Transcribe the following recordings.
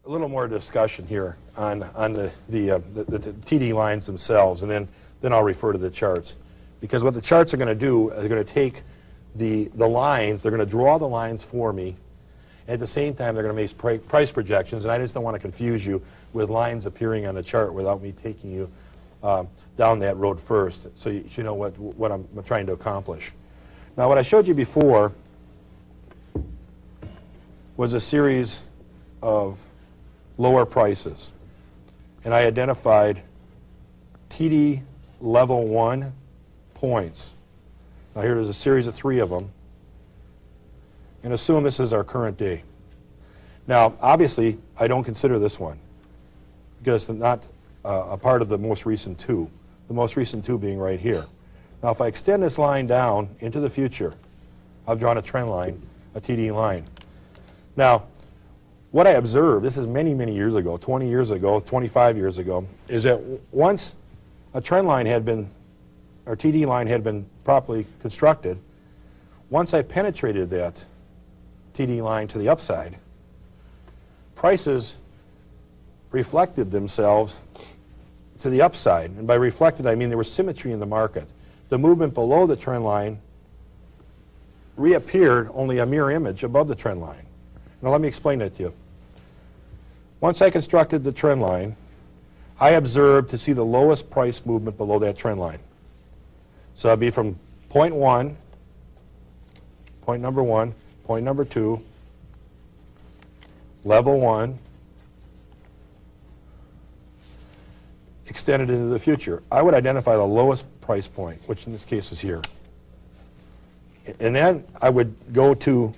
a little more discussion here on the TD lines themselves, and then I'll refer to the charts. Because what the charts are going to do is they're going to take the lines, they're going to draw the lines for me. At the same time, they're going to make price projections, and I just don't want to confuse you with lines appearing on the chart without me taking you down that road first, so you know what I'm trying to accomplish. Now, what I showed you before was a series of lower prices, and I identified TD level 1 points. Now, here there's a series of 3 of them, and assume this is our current day. Now, obviously, I don't consider this one because it's not a part of the most recent 2, the most recent 2 being right here. Now, if I extend this line down into the future, I've drawn a trend line, a TD line. Now, what I observed, this is many, many years ago, 20 years ago, 25 years ago, is that once a trend line had been, or TD line had been properly constructed, once I penetrated that TD line to the upside, prices reflected themselves to the upside. And by reflected, I mean there was symmetry in the market. The movement below the trend line reappeared only a mirror image above the trend line. Now let me explain that to you. Once I constructed the trend line, I observed to see the lowest price movement below that trend line. So it'd be from point 1, point number 1, point number 2, level 1, extended into the future. I would identify the lowest price point, which in this case is here. And then I would go to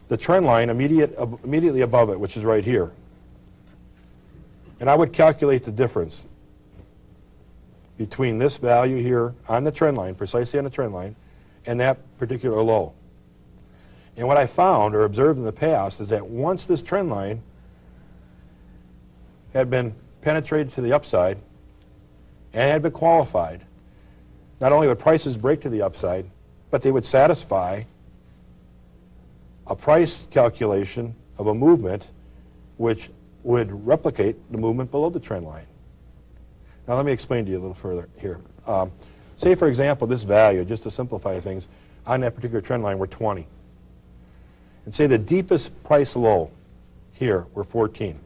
the trend line immediately above it, which is right here. And I would calculate the difference between this value here on the trend line, precisely on the trend line, and that particular low. And what I found or observed in the past is that once this trend line had been penetrated to the upside and had been qualified, not only would prices break to the upside, but they would satisfy a price calculation of a movement which would replicate the movement below the trend line. Now let me explain to you a little further here. Say, for example, this value, just to simplify things, on that particular trend line were 20. And say the deepest price low here were 14.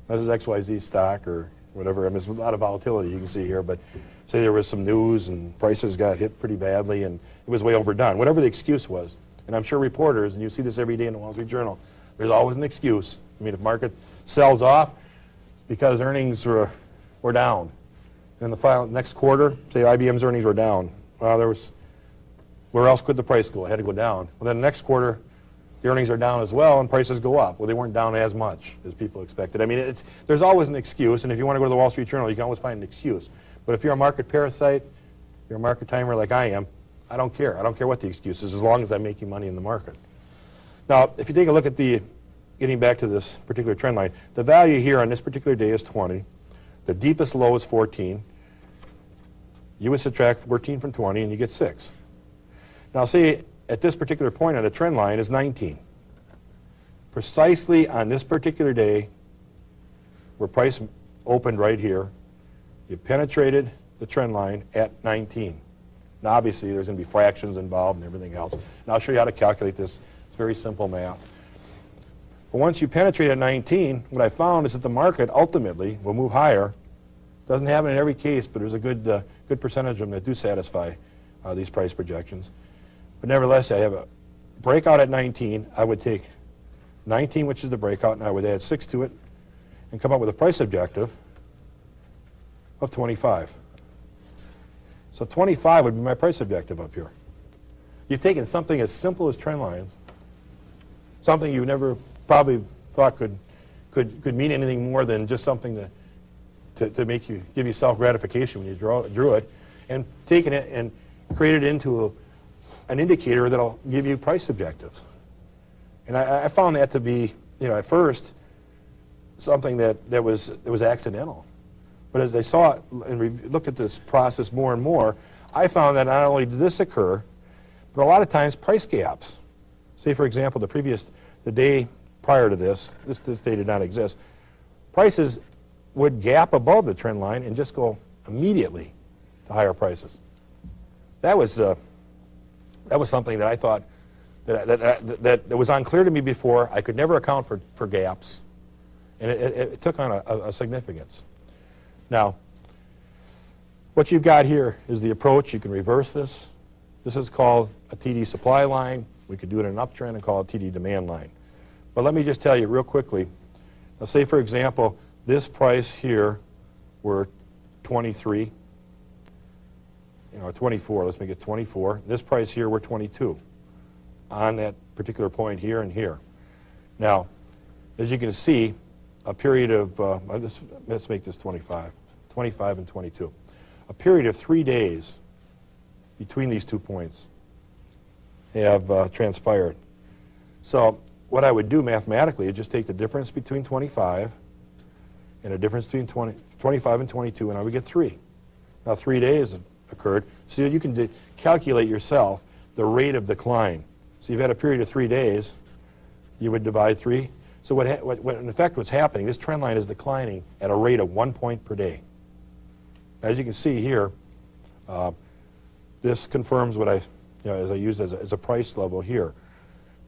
This is XYZ stock or whatever. I mean, there's a lot of volatility you can see here, but say there was some news and prices got hit pretty badly and it was way overdone, whatever the excuse was. And I'm sure reporters, and you see this every day in the Wall Street Journal, there's always an excuse. I mean, if market sells off because earnings were down, in the next quarter, say IBM's earnings were down. Well, where else could the price go? It had to go down. Well, then the next quarter, the earnings are down as well, and prices go up. Well, they weren't down as much as people expected. I mean, there's always an excuse, and if you want to go to the Wall Street Journal, you can always find an excuse. But if you're a market parasite, you're a market timer like I am, I don't care. I don't care what the excuse is, as long as I'm making money in the market. Now, if you take a look at getting back to this particular trend line, the value here on this particular day is 20. The deepest low is 14. You would subtract 14 from 20, and you get 6. Now, see, at this particular point on the trend line is 19. Precisely on this particular day, where price opened right here, you penetrated the trend line at 19. Now, obviously, there's going to be fractions involved and everything else. And I'll show you how to calculate this. It's very simple math. But once you penetrate at 19, what I found is that the market ultimately will move higher. Doesn't happen in every case, but there's a good percentage of them that do satisfy these price projections. But nevertheless, I have a breakout at 19. I would take 19, which is the breakout, and I would add 6 to it and come up with a price objective of 25. So 25 would be my price objective up here. You've taken something as simple as trend lines, something you never probably thought could mean anything more than just something to give you self-gratification when you drew it, and taken it and created it into an indicator that'll give you price objectives. And I found that to be, at first, something that was accidental. But as I saw it and looked at this process more and more, I found that not only did this occur, but a lot of times price gaps. Say, for example, the day prior to this day did not exist, prices would gap above the trend line and just go immediately to higher prices. That was something that I thought that was unclear to me before. I could never account for gaps, and it took on a significance. Now, what you've got here is the approach. You can reverse this. This is called a TD supply line. We could do it in an uptrend and call it TD demand line. But let me just tell you real quickly. Let's say, for example, this price here were 23, 24. Let's make it 24. This price here were 22 on that particular point here and here. Now, as you can see, a period of, let's make this 25 and 22. A period of 3 days between these 2 points have transpired. So what I would do mathematically is just take the difference between 25 and the difference between 25 and 22, and I would get 3. Now 3 days occurred, so you can calculate yourself the rate of decline. So you've had a period of 3 days, you would divide 3. So what in effect what's happening, this trend line is declining at a rate of 1 point per day. As you can see here, this confirms what as I used as a price level here.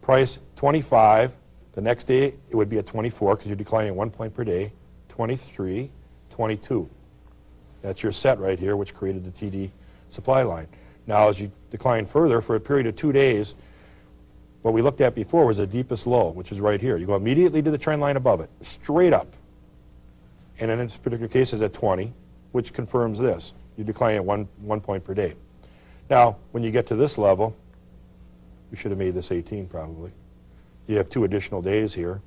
Price 25, the next day it would be at 24 because you're declining 1 point per day, 23, 22. That's your set right here, which created the TD supply line. Now, as you decline further for a period of 2 days, what we looked at before was the deepest low, which is right here. You go immediately to the trend line above it, straight up. And in this particular case, is at 20, which confirms this. You decline at one point per day. Now, when you get to this level, we should have made this 18 probably. You have 2 additional days here.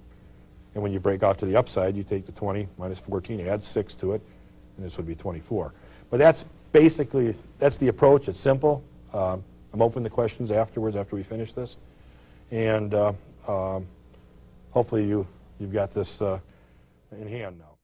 And when you break off to the upside, you take the 20 minus 14, add 6 to it, and this would be 24. But that's basically, that's the approach. It's simple. I'm open to questions afterwards, after we finish this. And hopefully you've got this in hand now.